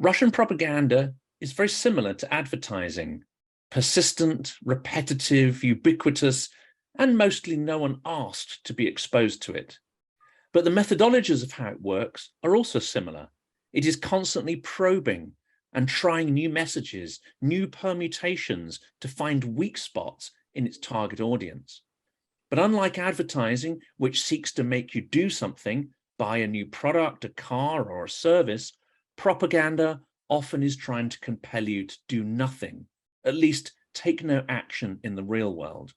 Russian propaganda is very similar to advertising, persistent, repetitive, ubiquitous, and mostly no one asked to be exposed to it. But the methodologies of how it works are also similar. It is constantly probing and trying new messages, new permutations to find weak spots in its target audience. But unlike advertising, which seeks to make you do something, buy a new product, a car, or a service, propaganda often is trying to compel you to do nothing, at least take no action in the real world.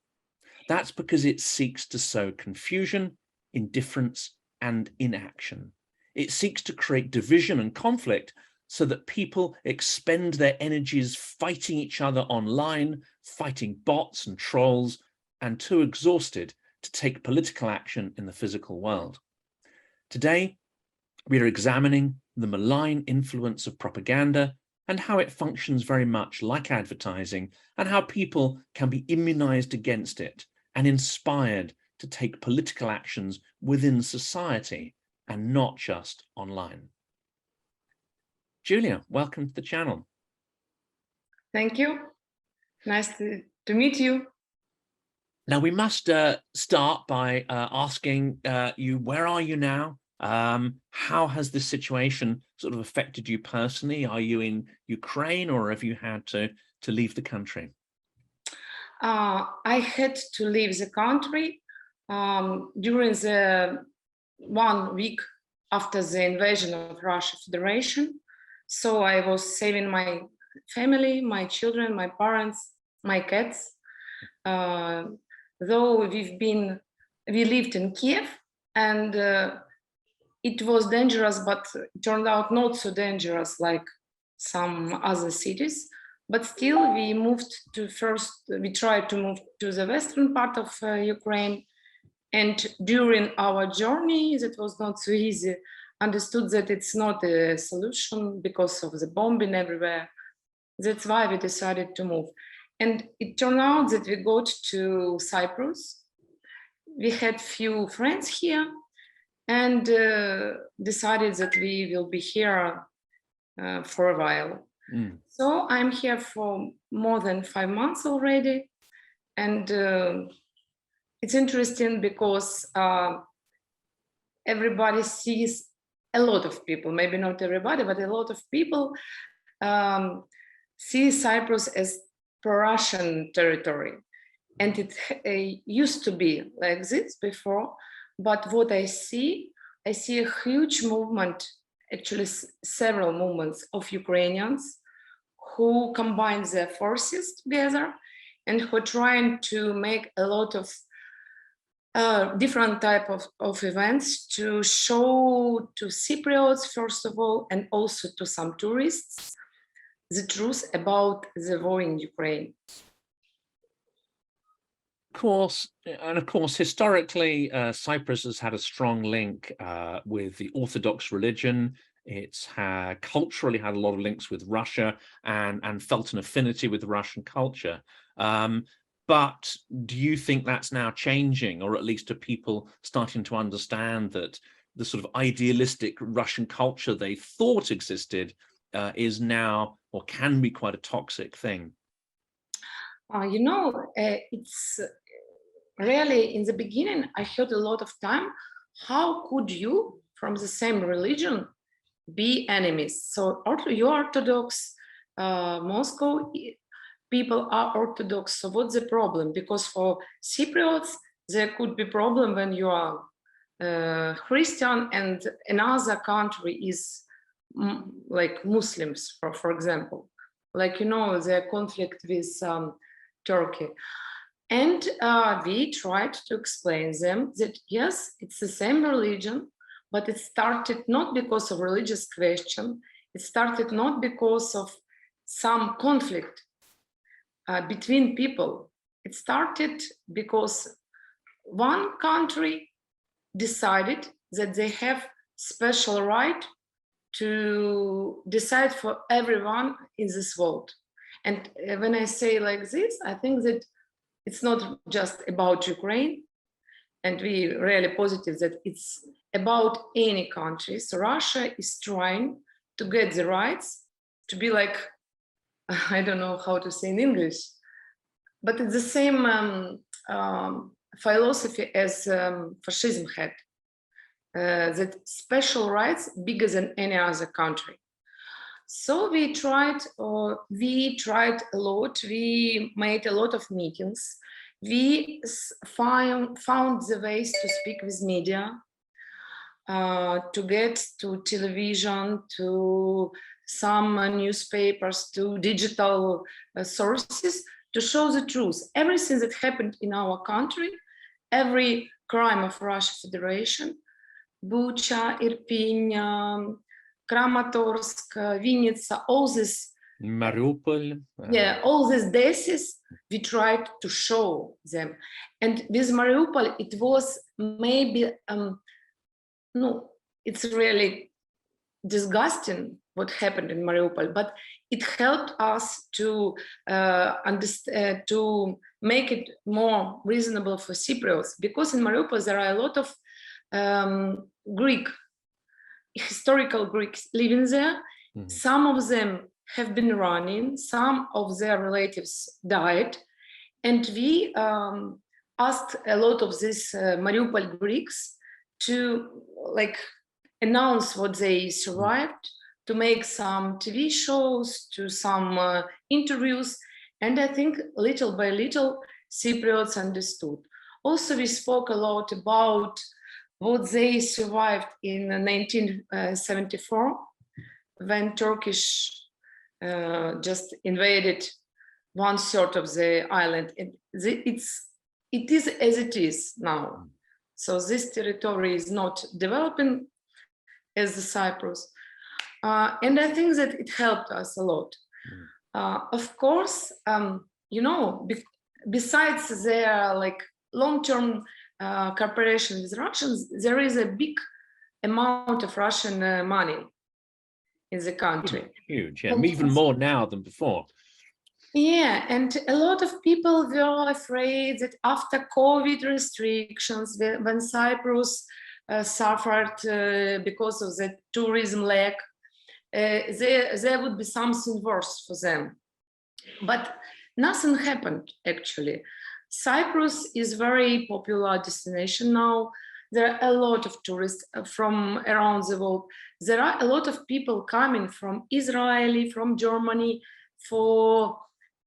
That's because it seeks to sow confusion, indifference, and inaction. It seeks to create division and conflict so that people expend their energies fighting each other online, fighting bots and trolls, and too exhausted to take political action in the physical world. Today, we are examining the malign influence of propaganda and how it functions very much like advertising, and how people can be immunized against it and inspired to take political actions within society and not just online. Julia, welcome to the channel. Thank you. Nice to meet you. Now, we must start by asking you, where are you now? How has this situation sort of affected you personally? Are you in Ukraine, or have you had to leave the country? I had to leave the country during the 1 week after the invasion of Russia Federation. So I was saving my family, my children, my parents, my cats. Though we lived in Kiev, and it was dangerous, but it turned out not so dangerous like some other cities. But still, we tried to move to the western part of Ukraine. And during our journey, that was not so easy, understood that it's not a solution because of the bombing everywhere. That's why we decided to move. And it turned out that we got to Cyprus. We had few friends here, and decided that we will be here for a while. So I'm here for more than 5 months already. And it's interesting because everybody sees, a lot of people, maybe not everybody, but a lot of people see Cyprus as pro-Russian territory. And it used to be like this before. But what I see a huge movement, actually several movements of Ukrainians who combine their forces together and who are trying to make a lot of different type of events to show to Cypriots, first of all, and also to some tourists, the truth about the war in Ukraine. Of course, historically, Cyprus has had a strong link with the Orthodox religion. It's culturally had a lot of links with Russia and felt an affinity with Russian culture. But do you think that's now changing, or at least are people starting to understand that the sort of idealistic Russian culture they thought existed is now, or can be, quite a toxic thing? It's really, in the beginning, I heard a lot of time, how could you from the same religion be enemies? So you're Orthodox, Moscow people are Orthodox, so what's the problem? Because for Cypriots, there could be problem when you are Christian and another country is like Muslims, for example. Like, the conflict with Turkey. And we tried to explain them that, yes, it's the same religion, but it started not because of religious question. It started not because of some conflict between people. It started because one country decided that they have special right to decide for everyone in this world. And when I say like this, I think that it's not just about Ukraine, and we really positive that it's about any country. So Russia is trying to get the rights to be like, I don't know how to say in English, but it's the same philosophy as fascism had, that special rights bigger than any other country. So we tried a lot, we made a lot of meetings, we found the ways to speak with media, to get to television, to some newspapers, to digital sources, to show the truth. Everything that happened in our country, every crime of Russian Federation, Bucha, Irpin, Kramatorsk, Vinnytsia, all this, Mariupol. all these deaths, we tried to show them. And with Mariupol, it was maybe, no, it's really disgusting what happened in Mariupol, but it helped us to understand, to make it more reasonable for Cypriots, because in Mariupol there are a lot of historical Greeks living there. Mm-hmm. Some of them have been running, some of their relatives died, and we asked a lot of these Mariupol Greeks to announce what they survived, to make some TV shows, to some interviews, and I think little by little Cypriots understood. Also, we spoke a lot about what they survived in 1974, when Turkish just invaded 1/3 of the island. It is as it is now. So this territory is not developing as the Cyprus. And I think that it helped us a lot. Of course, besides their long-term cooperation with Russians, there is a big amount of Russian money in the country. Huge, yeah, even more now than before. Yeah, and a lot of people were afraid that after COVID restrictions, when Cyprus suffered because of the tourism lack, there would be something worse for them. But nothing happened, actually. Cyprus is a very popular destination now. There are a lot of tourists from around the world. There are a lot of people coming from Israel, from Germany, for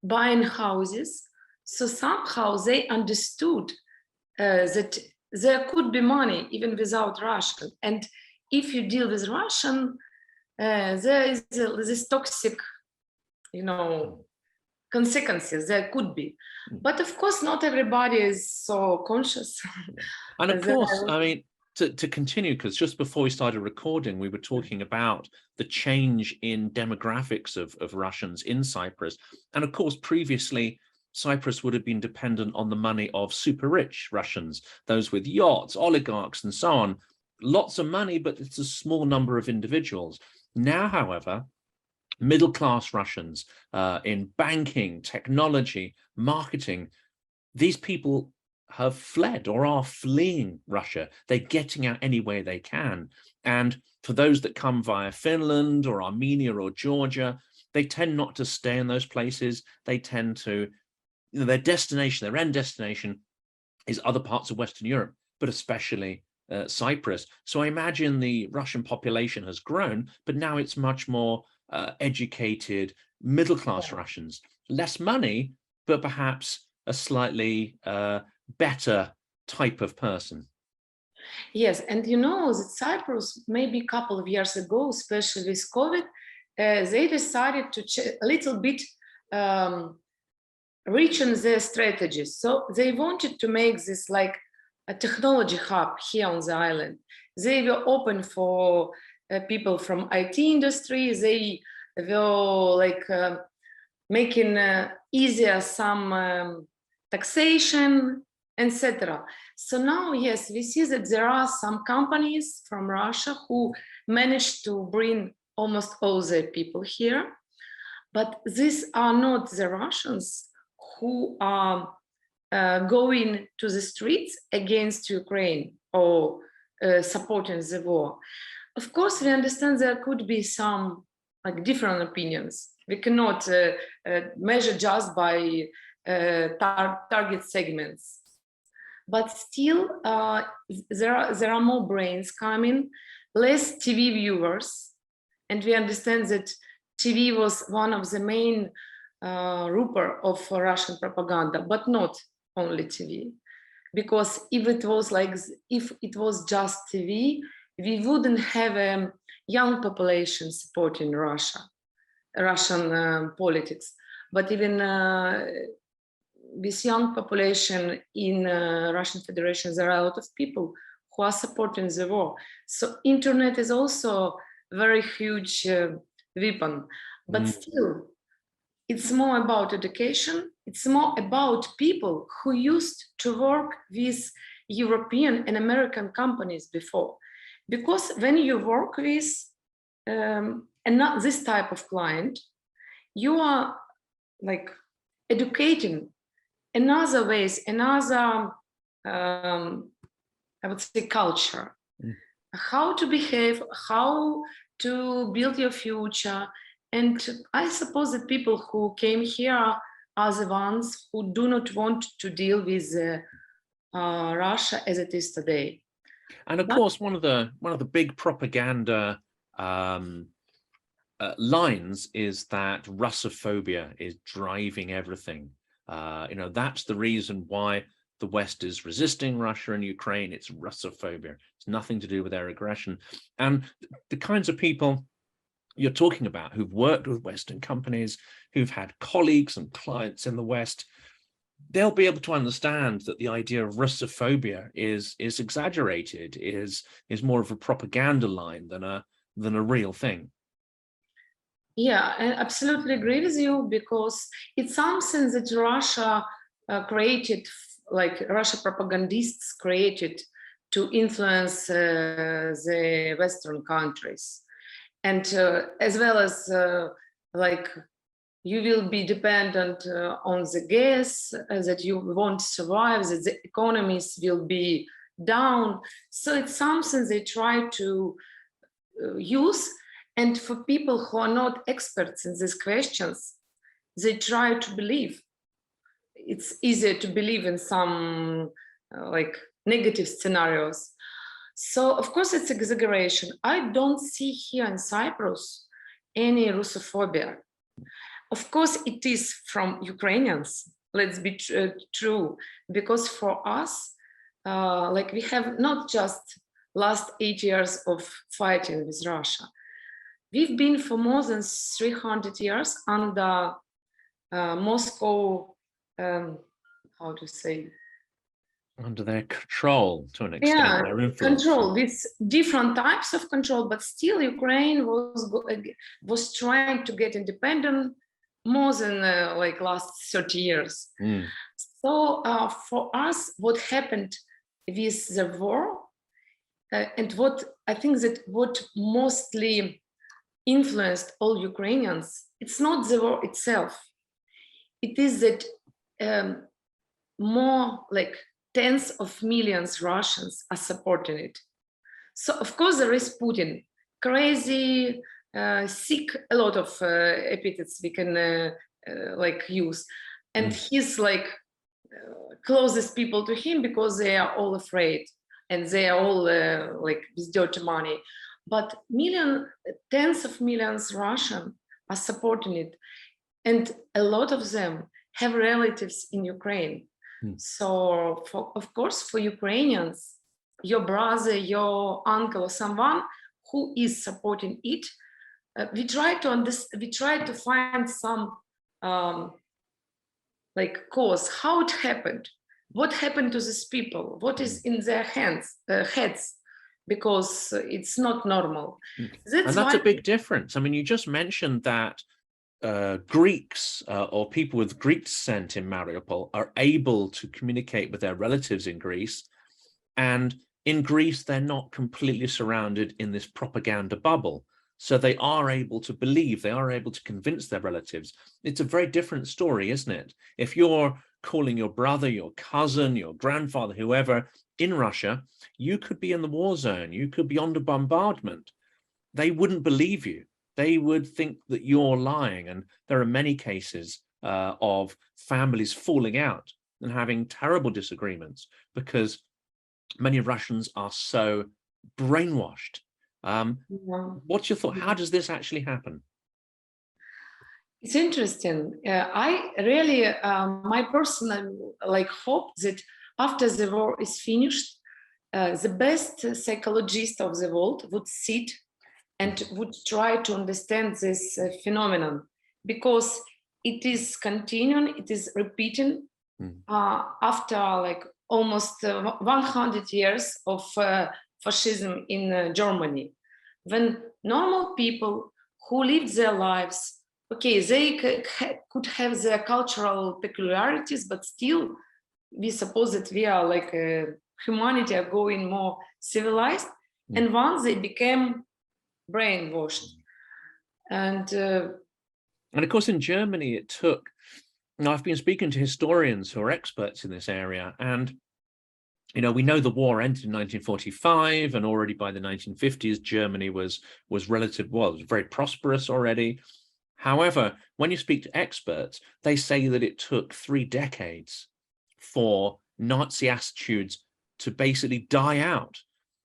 buying houses. So somehow they understood that there could be money even without Russian. And if you deal with Russian, there is this toxic, consequences there could be. But of course, not everybody is so conscious. And of course, I mean, to continue, because just before we started recording, we were talking about the change in demographics of Russians in Cyprus. And of course, previously, Cyprus would have been dependent on the money of super rich Russians, those with yachts, oligarchs, and so on. Lots of money, but it's a small number of individuals. Now, however, middle-class Russians in banking, technology, marketing, these people have fled or are fleeing Russia. They're getting out any way they can. And for those that come via Finland or Armenia or Georgia, they tend not to stay in those places. They tend to, their destination, their end destination is other parts of Western Europe, but especially Cyprus. So I imagine the Russian population has grown, but now it's much more educated, middle-class Russians, less money, but perhaps a slightly better type of person. Yes, and that Cyprus, maybe a couple of years ago, especially with COVID, they decided to a little bit reaching their strategies. So they wanted to make this like a technology hub here on the island. They were open for people from IT industry. They were making easier some taxation, etc. So now, yes, we see that there are some companies from Russia who managed to bring almost all their people here, but these are not the Russians who are going to the streets against Ukraine or supporting the war. Of course, we understand there could be some like different opinions. We cannot measure just by target segments. But still, there are more brains coming, less TV viewers, and we understand that TV was one of the main rooper of Russian propaganda, but not only TV. Because if it was just TV, we wouldn't have a young population supporting Russian politics. But even this young population in Russian Federation, there are a lot of people who are supporting the war. So internet is also a very huge weapon, but still, it's more about education. It's more about people who used to work with European and American companies before. Because when you work with not this type of client, you are like educating another ways, another, I would say, culture, how to behave, how to build your future. And I suppose that people who came here are the ones who do not want to deal with Russia as it is today. And of course, one of the big propaganda lines is that Russophobia is driving everything. That's the reason why the West is resisting Russia and Ukraine. It's Russophobia. It's nothing to do with their aggression. And the kinds of people you're talking about who've worked with Western companies, who've had colleagues and clients in the West, they'll be able to understand that the idea of Russophobia is exaggerated, is more of a propaganda line than a real thing. Yeah, I absolutely agree with you, because it's something that Russia created, like Russia propagandists created to influence the Western countries. And as well as like you will be dependent on the gas, that you won't survive, that the economies will be down. So it's something they try to use. And for people who are not experts in these questions, they try to believe. It's easier to believe in some like negative scenarios. So of course it's exaggeration. I don't see here in Cyprus any Russophobia. Of course it is from Ukrainians, let's be true, because for us, like we have not just last 8 years of fighting with Russia. We've been for more than 300 years under Moscow, how to say? Under their control to an extent, Yeah, their influence. control, with different types of control, but still Ukraine was trying to get independent more than like last 30 years. So for us, what happened with the war, and what I think that what mostly influenced all Ukrainians, it's not the war itself. It is that more like tens of millions Russians are supporting it. So of course there is Putin, crazy, sick, a lot of epithets we can like use. And he's like closest people to him because they are all afraid and they are all like with dirty money. But tens of millions Russian are supporting it. And a lot of them have relatives in Ukraine. So of course, for Ukrainians, your brother, your uncle, someone who is supporting it, we try to find some like cause, how it happened, what happened to these people, what is in their heads, because it's not normal. That's a big difference. I mean, you just mentioned that Greeks or people with Greek descent in Mariupol are able to communicate with their relatives in Greece. And in Greece, they're not completely surrounded in this propaganda bubble. So they are able to believe, they are able to convince their relatives. It's a very different story, isn't it? If you're calling your brother, your cousin, your grandfather, whoever in Russia, you could be in the war zone, you could be under bombardment. They wouldn't believe you. they would think that you're lying. And there are many cases of families falling out and having terrible disagreements because many Russians are so brainwashed. What's your thought? How does this actually happen? It's interesting. I really, my personal hope that after the war is finished, the best psychologist of the world would sit and would try to understand this phenomenon, because it is continuing, it is repeating after almost 100 years of fascism in Germany, when normal people who lived their lives, okay, they could have their cultural peculiarities, but still we suppose that we are humanity are going more civilized, and once they became brainwashed. And of course, in Germany, it took, I've been speaking to historians who are experts in this area, and we know the war ended in 1945, and already by the 1950s, Germany was very prosperous already. However, when you speak to experts, they say that it took 3 decades for Nazi attitudes to basically die out,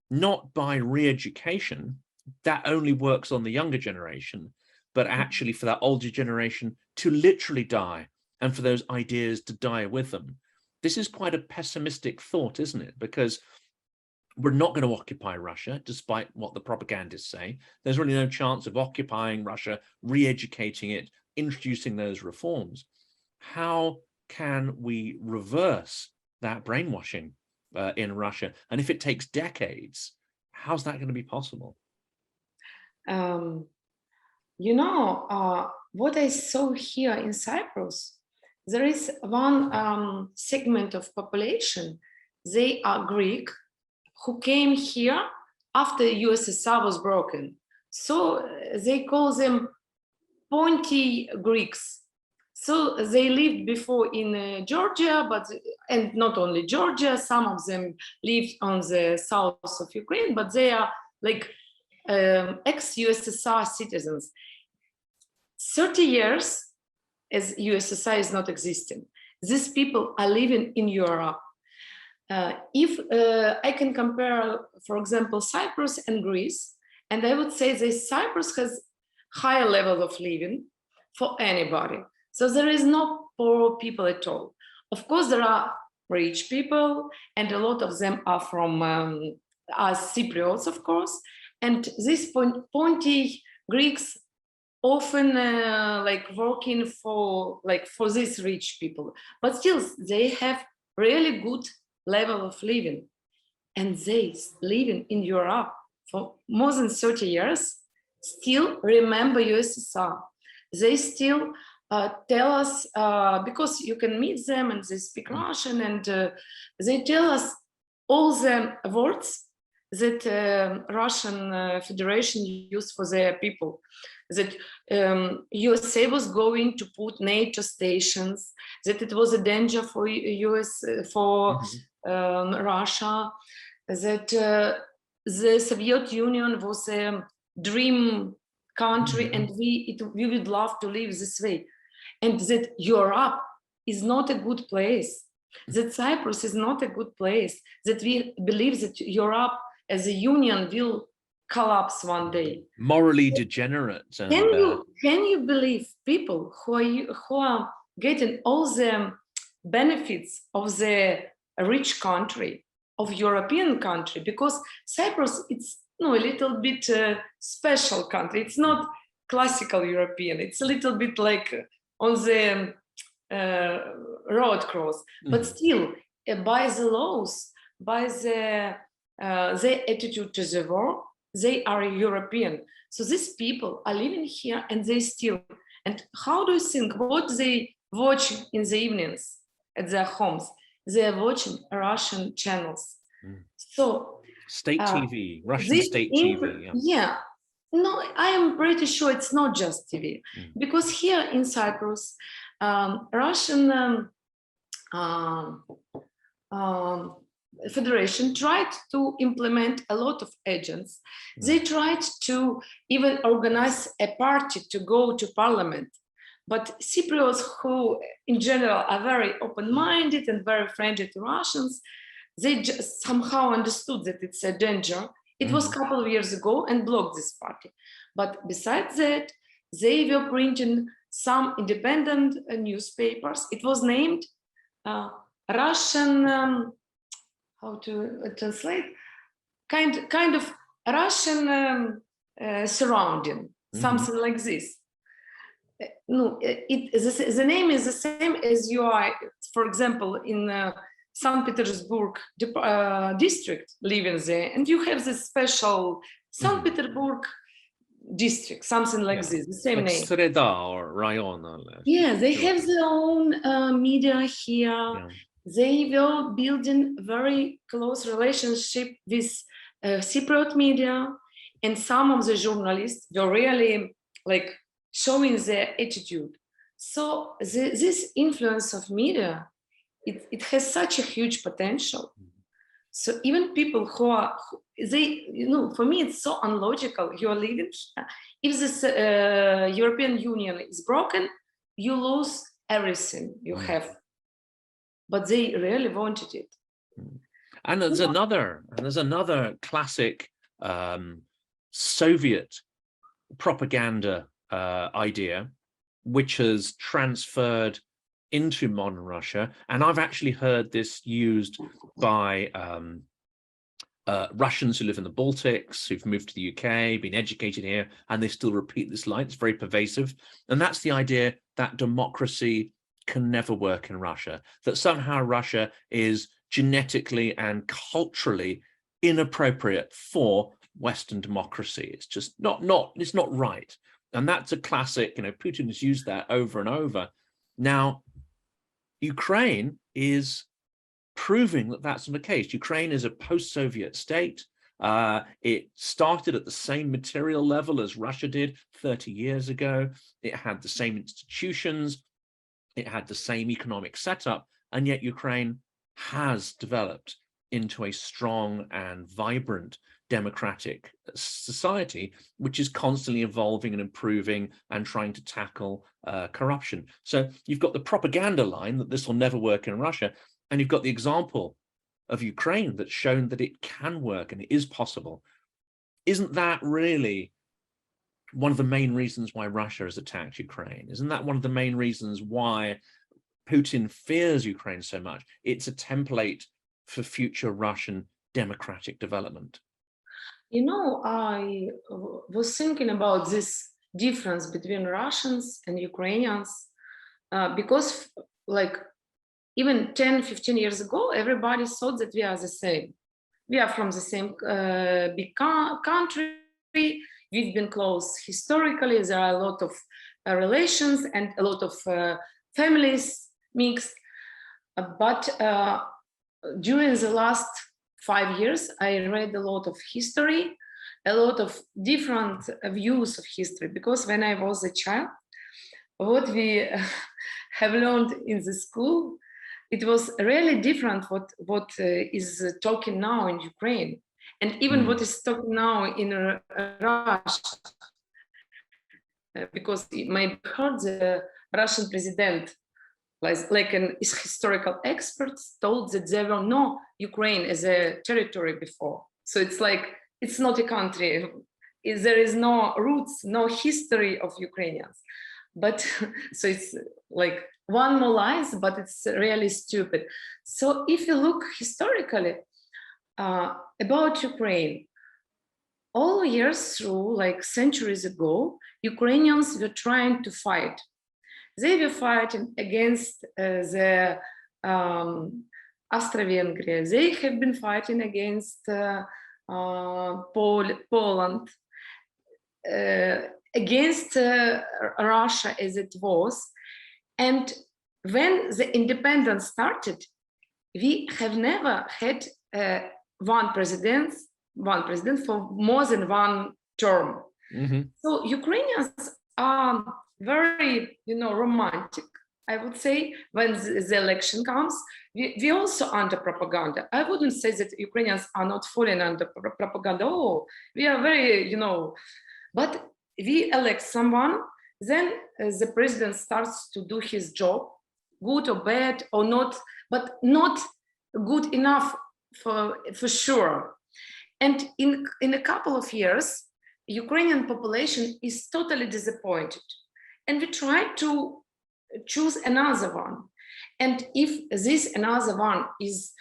not by re-education, that only works on the younger generation, but actually for that older generation to literally die and for those ideas to die with them. This is quite a pessimistic thought, isn't it? Because we're not going to occupy Russia, despite what the propagandists say. There's really no chance of occupying Russia, re-educating it, introducing those reforms. How can we reverse that brainwashing in Russia? And if it takes decades, how's that going to be possible? What I saw here in Cyprus, there is one segment of population, they are Greek, who came here after USSR was broken. So they call them Ponty Greeks. So they lived before in Georgia, and not only Georgia, some of them lived on the south of Ukraine, but they are ex-USSR citizens. 30 years as USSR is not existing. These people are living in Europe. If I can compare, for example, Cyprus and Greece, and I would say that Cyprus has higher level of living for anybody. So there is no poor people at all. Of course, there are rich people, and a lot of them are from Cypriots, of course. And these Ponty Greeks often working for these rich people, but still they have really good level of living, and they living in Europe for more than 30 years still remember USSR. They still tell us, because you can meet them and they speak Russian, and they tell us all the words that Russian Federation used for their people, that USA was going to put NATO stations, that it was a danger for Russia, that the Soviet Union was a dream country, and we would love to live this way, and that Europe is not a good place, that Cyprus is not a good place, that we believe that Europe as a union will collapse one day. Morally degenerate. And, can you believe people who are getting all the benefits of the rich country, of European country? Because Cyprus, it's a little bit special country. It's not classical European. It's a little bit like on the road cross, but still by the laws, by their attitude to the war, they are European. So these people are living here, and they still, and how do you think, what they watch in the evenings at their homes? They are watching Russian channels. So state TV, Russian state TV. Yeah. No, I am pretty sure it's not just TV, because here in Cyprus, Russian Federation tried to implement a lot of agents. They tried to even organize a party to go to parliament. But Cypriots, who in general are very open-minded and very friendly to Russians, they just somehow understood that it's a danger. It was a couple of years ago and blocked this party. But besides that, they were printing some independent newspapers. It was named Russian, how to translate, kind of Russian surrounding, something like this. No, the name is the same as you are, for example, in St. Petersburg district, living there, and you have this special St. Petersburg district, something like this, the same like name. Sreda or Rayon. Yeah, they have their own media here. Yeah. They were building very close relationship with Cypriot media, and some of the journalists were really like showing their attitude. So this influence of media, it has such a huge potential. So even people who are, for me, it's so unlogical. You are living, if this European Union is broken, you lose everything you have. But they really wanted it. And there's another classic Soviet propaganda idea, which has transferred into modern Russia, and I've actually heard this used by Russians who live in the Baltics, who've moved to the UK, been educated here, and they still repeat this line. It's very pervasive, and that's the idea that democracy can never work in Russia, that somehow Russia is genetically and culturally inappropriate for Western democracy. It's just it's not right. And that's a classic, Putin has used that over and over. Now, Ukraine is proving that that's not the case. Ukraine is a post-Soviet state. It started at the same material level as Russia did 30 years ago. It had the same institutions. It had the same economic setup, and yet Ukraine has developed into a strong and vibrant democratic society, which is constantly evolving and improving and trying to tackle corruption. So you've got the propaganda line that this will never work in Russia, and you've got the example of Ukraine that's shown that it can work and it is possible. Isn't that really one of the main reasons why Russia has attacked Ukraine? Isn't that one of the main reasons why Putin fears Ukraine so much? It's a template for future Russian democratic development. I was thinking about this difference between Russians and Ukrainians because even 10, 15 years ago, everybody thought that we are the same. We are from the same big country. We've been close historically. There are a lot of relations and a lot of families mixed. But during the last 5 years, I read a lot of history, a lot of different views of history, because when I was a child, what we have learned in the school, it was really different what is talking now in Ukraine, and even what is talking now in Russia. Because you might have heard the Russian president, like an historical expert, told that there were no Ukraine as a territory before. So it's not a country. There is no roots, no history of Ukrainians. But so it's like one more lies, but it's really stupid. So if you look historically about Ukraine, all years through, like centuries ago, Ukrainians were trying to fight. They were fighting against the Austro-Vengria. They have been fighting against Poland, against Russia as it was. And when the independence started, we have never had one president for more than one term. So Ukrainians are very, romantic. I would say, when the election comes, we also under propaganda. I wouldn't say that Ukrainians are not falling under propaganda. Oh, we are very, but we elect someone, then the president starts to do his job, good or bad or not, but not good enough for sure. And in a couple of years, Ukrainian population is totally disappointed. And we try to choose another one. And if this another one is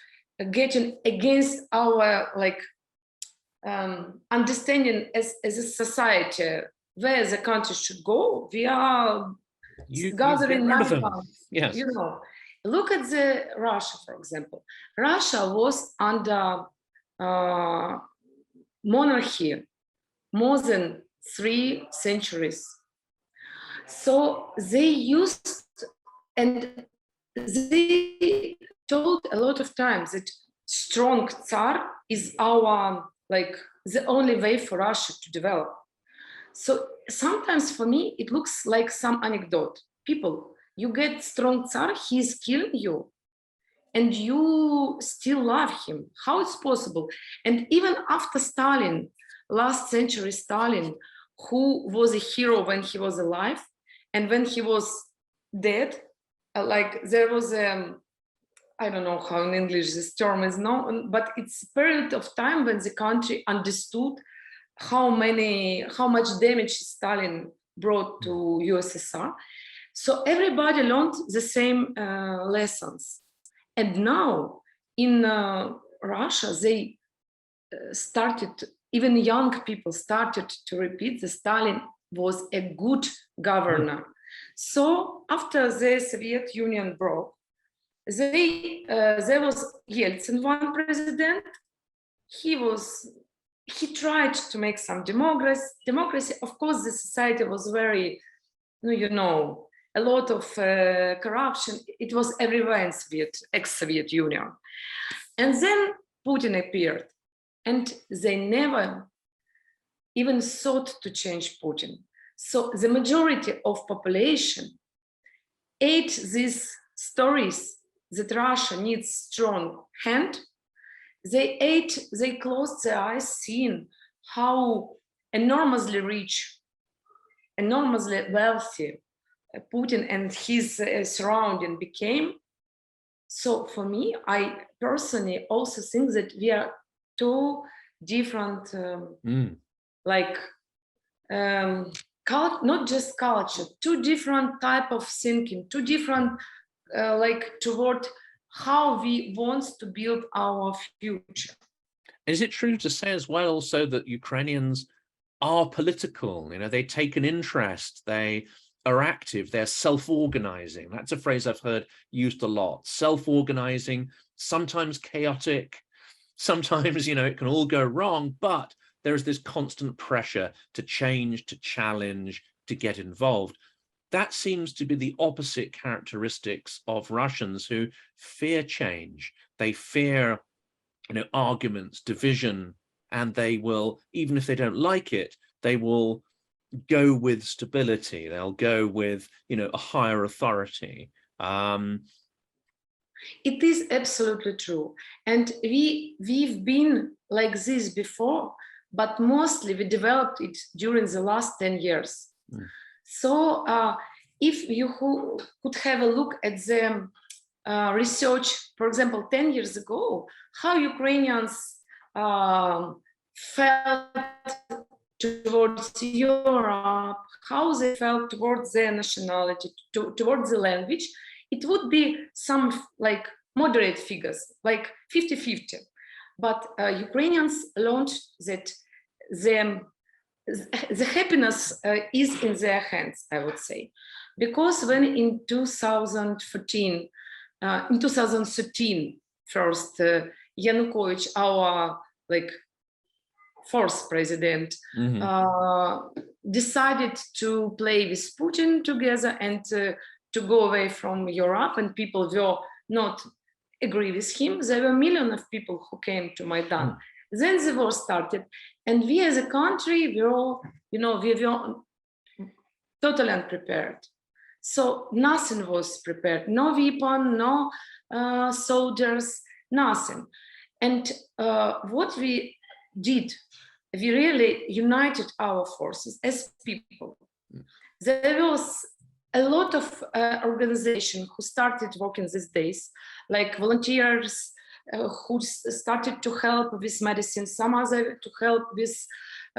getting against our understanding as a society where the country should go, we are gathering numbers. Yes. Look at Russia, for example. Russia was under monarchy more than 3 centuries. So they used, and they told a lot of times that strong Tsar is our, the only way for Russia to develop. So sometimes for me, it looks like some anecdote. People, you get strong Tsar, he's killing you, and you still love him. How it's possible? And even after Stalin, last century Stalin, who was a hero when he was alive, and when he was dead, there was I don't know how in English this term is known, but it's a period of time when the country understood how much damage Stalin brought to USSR. So everybody learned the same lessons. And now in Russia, they started, even young people started to repeat that Stalin was a good governor. So after the Soviet Union broke, there was Yeltsin, one president. He tried to make some democracy. Of course, the society was very, a lot of corruption. It was everywhere in ex-Soviet Union. And then Putin appeared, and they never even thought to change Putin. So the majority of population ate these stories that Russia needs strong hand. They closed their eyes, seeing how enormously rich, enormously wealthy Putin and his surrounding became. So for me, I personally also think that we are two different, not just culture, two different type of thinking, two different, toward how we want to build our future. Is it true to say as well also that Ukrainians are political? They take an interest, they are active, they're self-organizing. That's a phrase I've heard used a lot. Self-organizing, sometimes chaotic, sometimes, it can all go wrong, but there is this constant pressure to change, to challenge, to get involved. That seems to be the opposite characteristics of Russians, who fear change. They fear, arguments, division, and they will, even if they don't like it, they will go with stability. They'll go with, a higher authority. It is absolutely true. And we've been like this before, but mostly we developed it during the last 10 years. So if you could have a look at the research, for example, 10 years ago, how Ukrainians felt towards Europe, how they felt towards their nationality, towards the language, it would be some moderate figures, like 50-50. But Ukrainians learned that the happiness is in their hands, I would say. Because when in 2013, first, Yanukovych, our fourth president, decided to play with Putin together and to go away from Europe, and people were not agree with him. There were millions of people who came to Maidan. Then the war started, and we as a country, we were totally unprepared. So nothing was prepared, no weapon, no soldiers, nothing. And what we did, we really united our forces as people. There was a lot of organizations who started working these days, like volunteers who started to help with medicine, some other to help with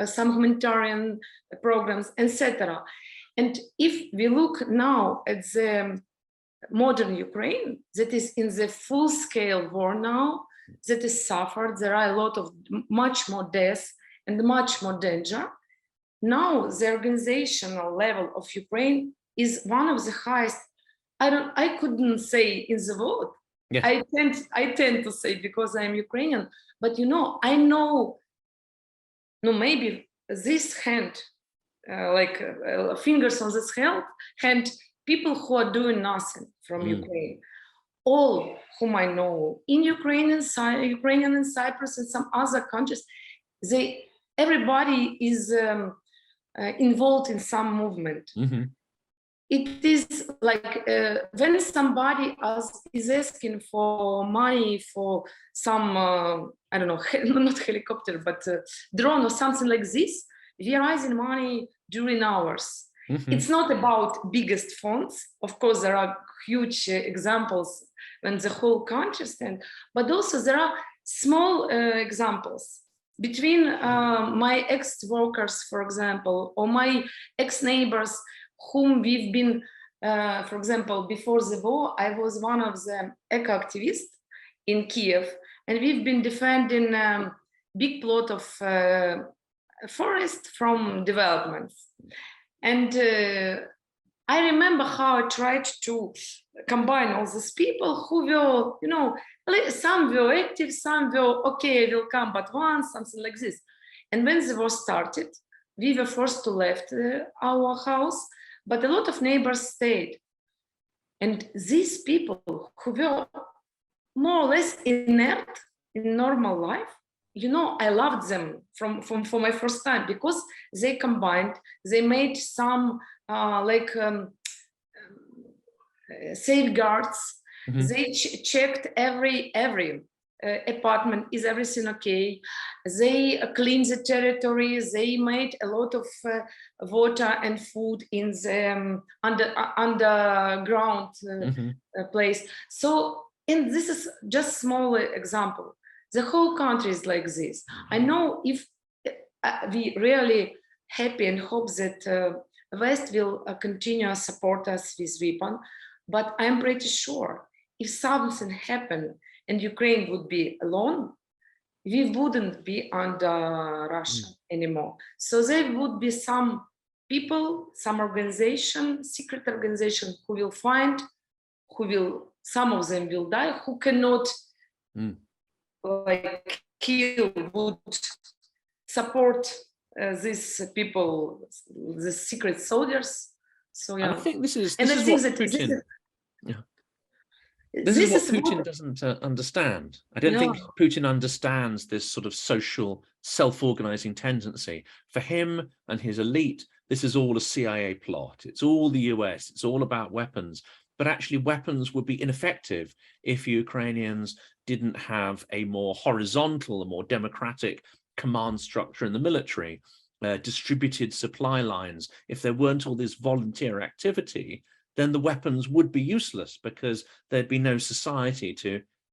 some humanitarian programs, etc. And if we look now at the modern Ukraine, that is in the full-scale war now, that is suffered, there are a lot of much more deaths and much more danger. Now the organizational level of Ukraine is one of the highest. I couldn't say in the world. Yeah. I tend to say because I'm Ukrainian, but you know, I know, no, maybe this hand, fingers on this hand, people who are doing nothing from Ukraine, all whom I know in Ukraine and Cyprus and some other countries, everybody is involved in some movement. Mm-hmm. It is like when somebody is asking for money for some, I don't know, not helicopter, but drone or something like this, we are raising money during hours. Mm-hmm. It's not about biggest funds. Of course, there are huge examples when the whole country stands, but also there are small examples between my ex-workers, for example, or my ex-neighbors whom we've been, for example, before the war, I was one of the eco-activists in Kiev, and we've been defending a big plot of forest from developments. And I remember how I tried to combine all these people who were, you know, some were active, some were, okay, I will come but once, something like this. And when the war started, we were forced to leave our house, but a lot of neighbors stayed. And these people who were more or less inert in normal life, you know, I loved them from my first time because they combined, they made some safeguards. Mm-hmm. They checked every apartment, is everything okay? They cleaned the territory. They made a lot of water and food in the underground place. So, and this is just small example. The whole country is like this. I know if we really happy and hope that West will continue to support us with weapon, but I'm pretty sure if something happened and Ukraine would be alone, we wouldn't be under Russia anymore. So there would be some people, some organization, secret organization who will find, some of them will die, who cannot kill, would support these people, the secret soldiers. So yeah, and I think this is what Putin. This is what Putin doesn't understand. I don't think Putin understands this sort of social self-organizing tendency. For him and his elite, this is all a CIA plot. It's all the US. It's all about weapons. But actually, weapons would be ineffective if Ukrainians didn't have a more horizontal, a more democratic command structure in the military, distributed supply lines. If there weren't all this volunteer activity, then the weapons would be useless because there'd be no society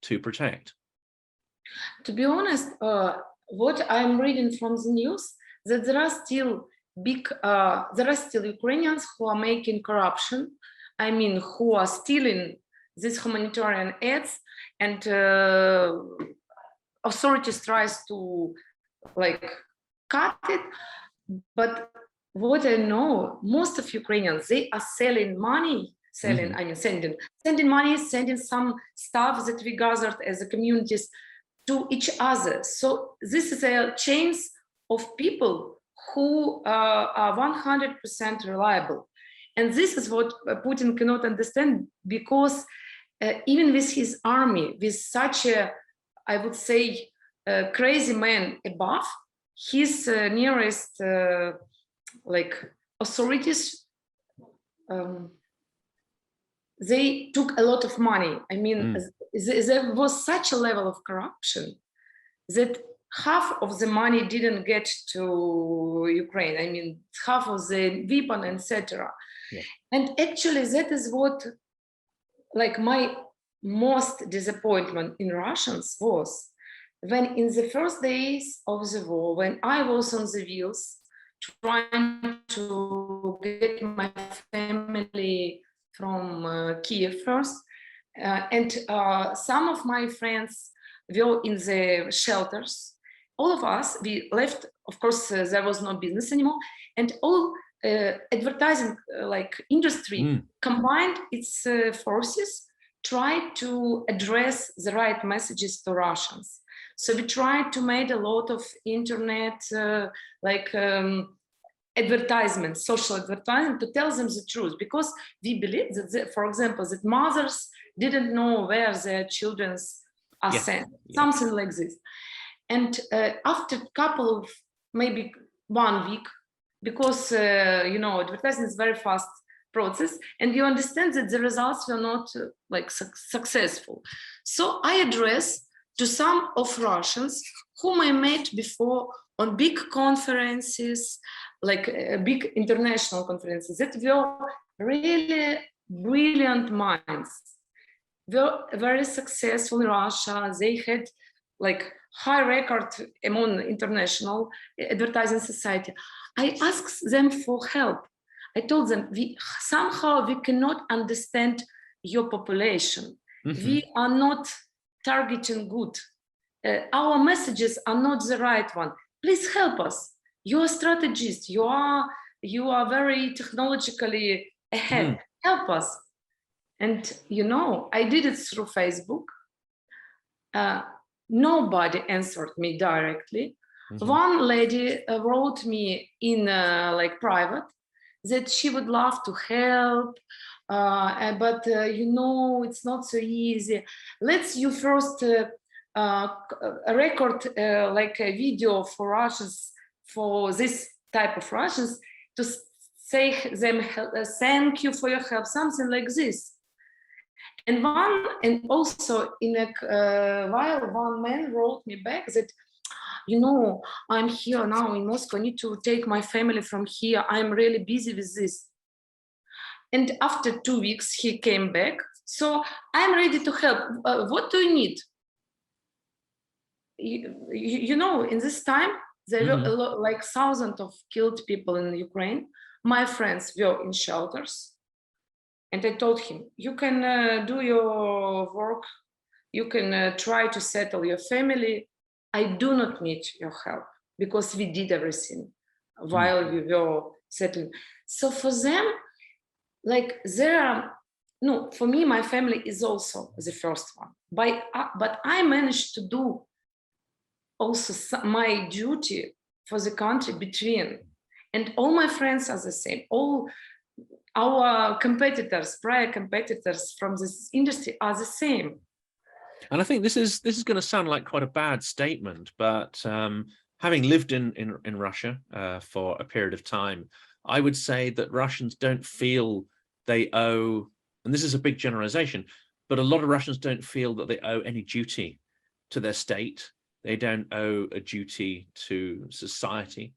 to protect. To be honest, what I'm reading from the news, that there are still Ukrainians who are making corruption. I mean, who are stealing these humanitarian aids, and authorities tries to cut it. But what I know, most of Ukrainians, they are selling money, sending money, sending some stuff that we gathered as a communities to each other. So this is a chain of people who are 100% reliable. And this is what Putin cannot understand, because even with his army, with such a, I would say, crazy man above, his nearest authorities they took a lot of money. I mean, Mm. there was such a level of corruption that half of the money didn't get to Ukraine. I mean, half of the weapon, etc. Yeah. And actually, that is what, like, my most disappointment in Russians was when in the first days of the war, when I was on the wheels trying to get my family from Kiev first, and some of my friends were in the shelters. All of us, we left, of course, there was no business anymore, and all advertising like industry combined its forces, tried to address the right messages to Russians. So we tried to make a lot of internet advertisement, social advertising, to tell them the truth, because we believe that, for example, that mothers didn't know where their children are sent, something like this. And after a couple of, maybe 1 week, because advertising is very fast process, and you understand that the results were not successful. So I addressed to some of Russians whom I met before on big conferences, like big international conferences, that were really brilliant minds, were very successful in Russia. They had like high record among international advertising society. I asked them for help. I told them, somehow we cannot understand your population. We are not targeting good. Our messages are not the right one. Please help us. You are strategists. You are very technologically ahead. Help us. And I did it through Facebook. Nobody answered me directly. One lady wrote me in private that she would love to help, but it's not so easy. Let's you first record like a video for Russians, for this type of Russians, to say them thank you for your help, something like this. And also in a while, one man wrote me back that, I'm here now in Moscow, I need to take my family from here. I'm really busy with this. And after 2 weeks, he came back. So I'm ready to help. What do you need? In this time, there were a lot, like thousands of killed people in Ukraine. My friends were in shelters. And I told him, you can do your work. You can try to settle your family. I do not need your help because we did everything while we were settling. So for them, for me, my family is also the first one. But I managed to do also my duty for the country between, and all my friends are the same. All our competitors, prior competitors from this industry are the same. And I think this is going to sound like quite a bad statement, but having lived in Russia for a period of time, I would say that Russians don't feel they owe, and this is a big generalization, but a lot of Russians don't feel that they owe any duty to their state. They don't owe a duty to society,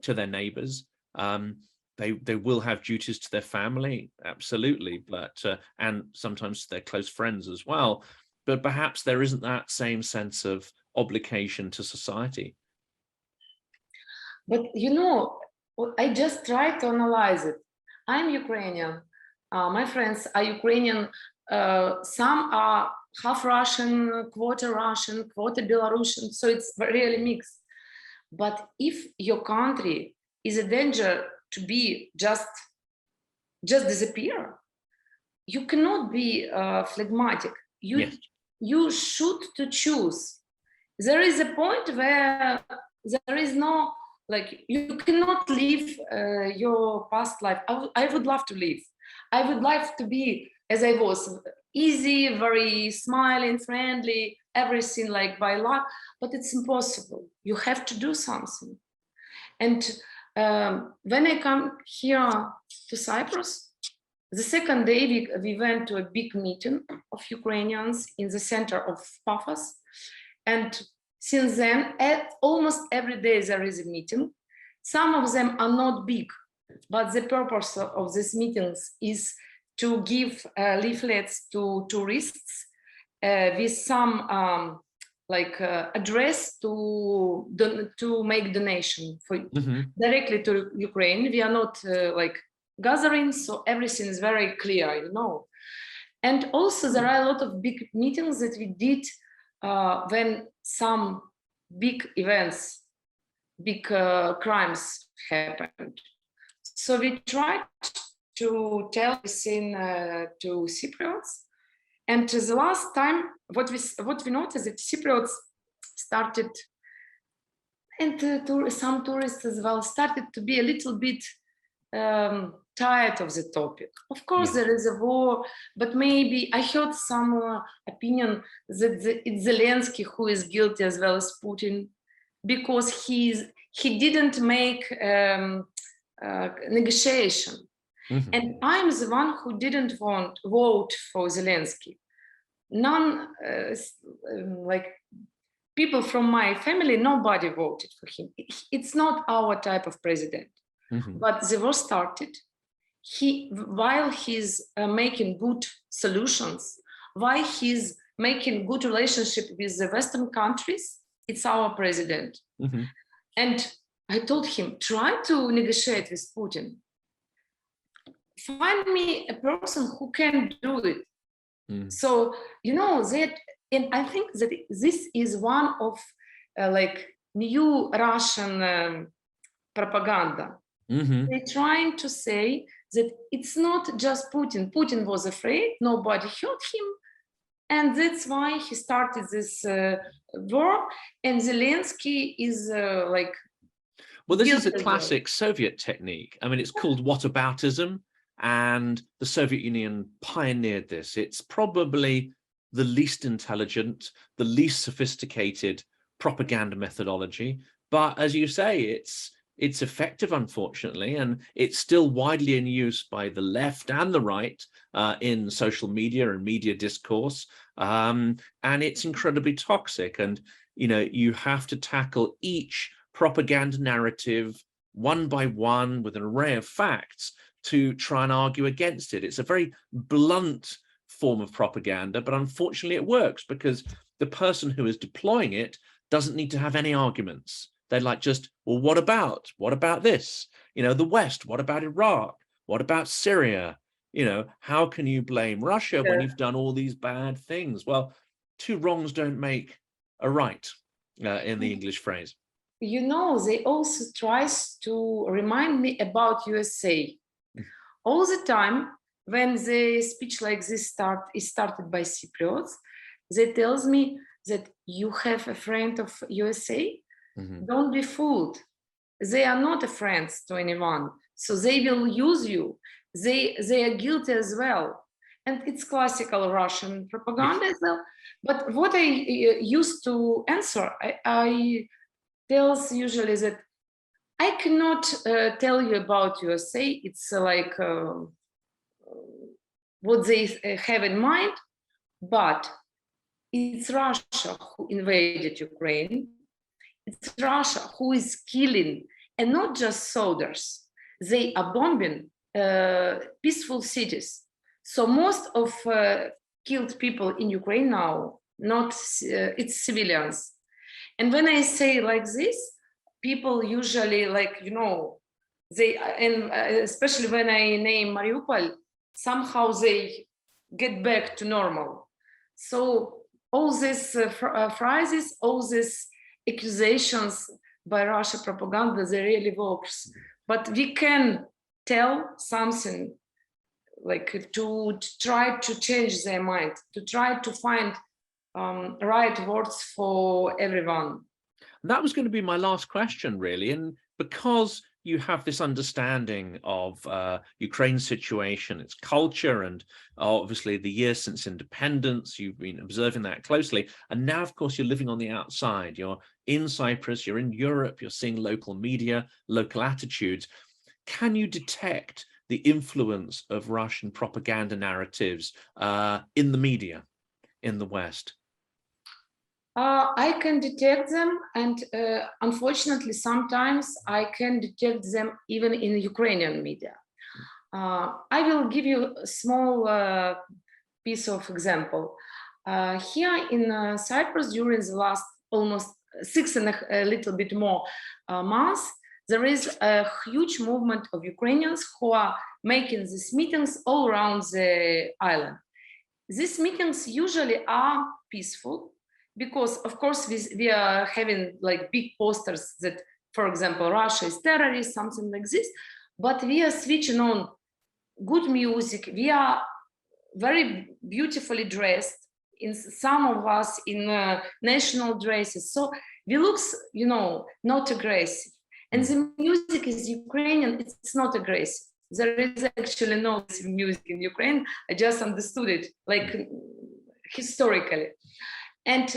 to their neighbors. They will have duties to their family, absolutely, but and sometimes to their close friends as well. But perhaps there isn't that same sense of obligation to society. But I just try to analyze it. I'm Ukrainian. My friends are Ukrainian. Some are half Russian, quarter Belarusian. So it's really mixed. But if your country is a danger to be just disappear, you cannot be phlegmatic. You should to choose. There is a point where there is no, you cannot live your past life. I would love to live. I would like to be as I was, easy, very smiling, friendly, everything like by luck, but it's impossible. You have to do something. And when I come here to Cyprus, The second day, we went to a big meeting of Ukrainians in the center of Paphos. And since then, almost every day there is a meeting. Some of them are not big, but the purpose of these meetings is to give leaflets to tourists with some address to make donation for directly to Ukraine. We are not gathering, so everything is very clear, you know. And also there are a lot of big meetings that we did when some big events, big crimes happened. So we tried to tell this in to Cypriots. And the last time, what we noticed that Cypriots started, and some tourists as well, started to be a little bit tired of the topic. Of course, there is a war, but maybe I heard some opinion that it's Zelensky who is guilty as well as Putin, because he didn't make negotiation. And I'm the one who didn't vote for Zelensky. None, people from my family, nobody voted for him. It's not our type of president. But the war started. While he's making good solutions, while he's making good relationship with the Western countries, it's our president. And I told him, try to negotiate with Putin. Find me a person who can do it. So, you know, that, and I think that this is one of new Russian propaganda. They're trying to say that it's not just Putin. Putin was afraid, nobody heard him. And that's why he started this war. And Zelensky is Well, this is a classic Soviet technique. I mean, it's called whataboutism, and the Soviet Union pioneered this. It's probably the least intelligent, the least sophisticated propaganda methodology. But as you say, it's effective, unfortunately, and it's still widely in use by the left and the right in social media and media discourse. And it's incredibly toxic. And, you know, you have to tackle each propaganda narrative one by one with an array of facts to try and argue against it. It's a very blunt form of propaganda, but unfortunately it works because the person who is deploying it doesn't need to have any arguments. They're like, just, well, what about this? You know, the West, what about Iraq? What about Syria? You know, how can you blame Russia when you've done all these bad things? Well, two wrongs don't make a right in the English phrase. You know, they also tries to remind me about USA. All the time, when the speech like this is started by Cypriots, they tells me that you have a friend of USA. Don't be fooled. They are not a friends to anyone. So they will use you. They are guilty as well. And it's classical Russian propaganda as well. But what I used to answer, I tells usually that I cannot tell you about USA. It's what they have in mind, but it's Russia who invaded Ukraine. It's Russia who is killing, and not just soldiers. They are bombing peaceful cities. So most of killed people in Ukraine now, it's civilians. And when I say like this, people usually and especially when I name Mariupol, somehow they get back to normal. So all these phrases, all these accusations by Russia propaganda, they really works. But we can tell something to try to change their mind, to try to find right words for everyone. That was going to be my last question, really. And because you have this understanding of Ukraine's situation, its culture, and obviously the years since independence, you've been observing that closely. And now, of course, you're living on the outside. You're in Cyprus, you're in Europe, you're seeing local media, local attitudes. Can you detect the influence of Russian propaganda narratives in the media in the West? I can detect them, and unfortunately, sometimes I can detect them even in Ukrainian media. I will give you a small piece of example. Here in Cyprus, during the last almost 6 and a little bit more months, there is a huge movement of Ukrainians who are making these meetings all around the island. These meetings usually are peaceful, because of course we are having like big posters that, for example, Russia is terrorist, something like this, but we are switching on good music. We are very beautifully dressed, in some of us in national dresses, so we look, you know, not aggressive. And the music is Ukrainian, it's not aggressive. There is actually no music in Ukraine. I just understood it, like historically. And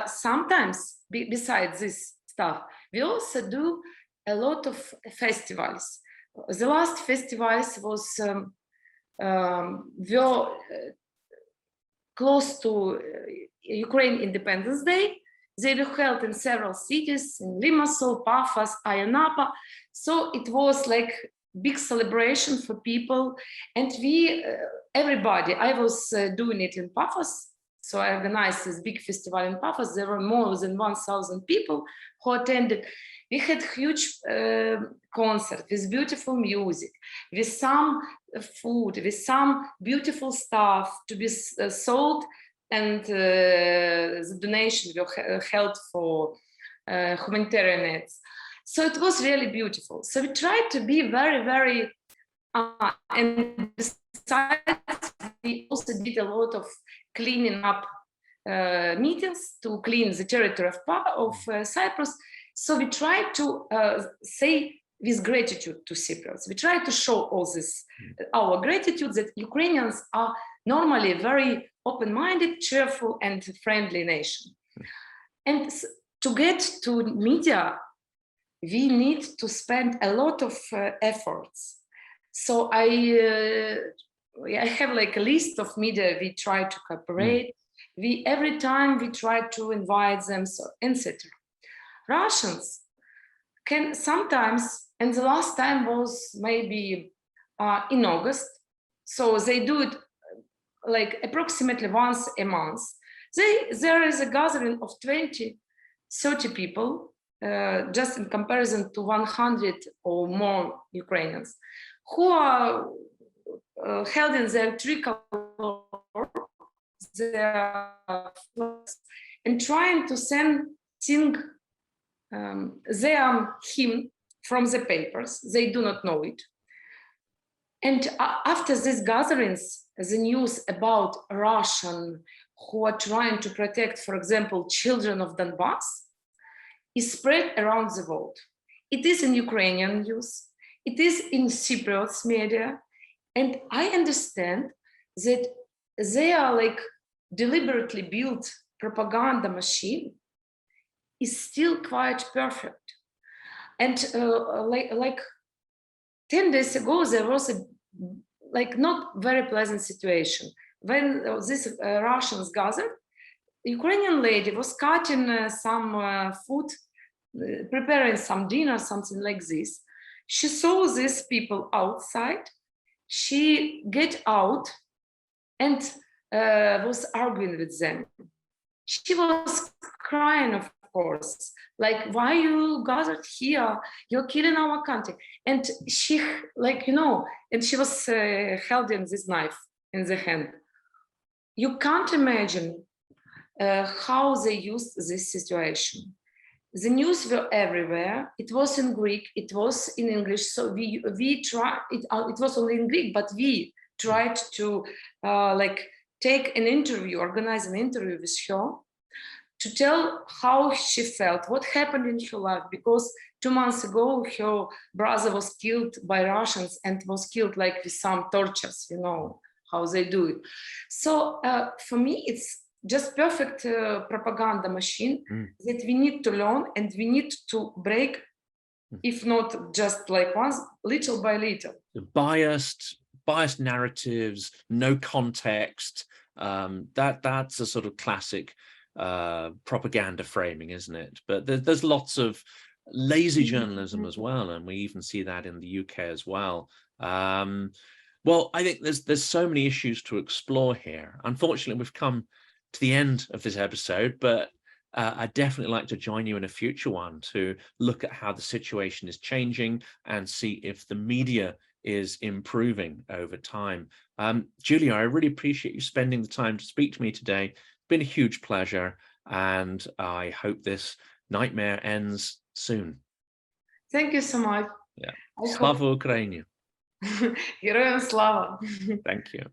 sometimes, besides this stuff, we also do a lot of festivals. The last festivals was close to Ukraine Independence Day. They were held in several cities, in Limassol, Pafos, Ayia. So it was like big celebration for people. And we, everybody, I was doing it in Pafos. So I organized this big festival in Pafos. There were more than 1,000 people who attended. We had huge concert with beautiful music, with some food, with some beautiful stuff to be sold, and the donation were held for humanitarian aids. So it was really beautiful. So we tried to be very, very, and besides, we also did a lot of cleaning up meetings to clean the territory of Cyprus. So we try to say with gratitude to Cypriots. We try to show all this, our gratitude, that Ukrainians are normally very open-minded, cheerful, and friendly nation. And to get to media, we need to spend a lot of efforts. So I have like a list of media we try to cooperate. Every time we try to invite them, so etc. Russians can sometimes, and the last time was maybe in August, so they do it like approximately once a month. There is a gathering of 20, 30 people, just in comparison to 100 or more Ukrainians, who are held in their tricolor, their flags, and trying to sing their hymn from the papers. They do not know it. And after these gatherings, the news about Russian who are trying to protect, for example, children of Donbass, is spread around the world. It is in Ukrainian news, it is in Cypriots media, and I understand that they are like deliberately built propaganda machine is still quite perfect. And like 10 days ago, there was a like not very pleasant situation. When these Russians gathered, the Ukrainian lady was cutting some food, preparing some dinner, something like this. She saw these people outside. She get out and was arguing with them. She was crying, of course, like, why you gathered here? You're killing our country. And she, like, you know, and she was holding this knife in the hand. You can't imagine how they used this situation. The news were everywhere. It was in Greek, it was in English. So we tried, it was only in Greek, but we tried to like take an interview, organize an interview with her to tell how she felt, what happened in her life, because 2 months ago, her brother was killed by Russians and was killed like with some tortures, you know, how they do it. So for me, it's just perfect propaganda machine that we need to learn, and we need to break if not just like once, little by little. Biased narratives, no context. That's a sort of classic propaganda framing, isn't it? But there's lots of lazy journalism as well, and we even see that in the UK as well. Well, I think there's so many issues to explore here. Unfortunately, we've come to the end of this episode, but I'd definitely like to join you in a future one to look at how the situation is changing and see if the media is improving over time. Julia, I really appreciate you spending the time to speak to me today. It's been a huge pleasure, and I hope this nightmare ends soon. Thank you so much. Yeah. Slava Ukraini. Героям слава. Thank you.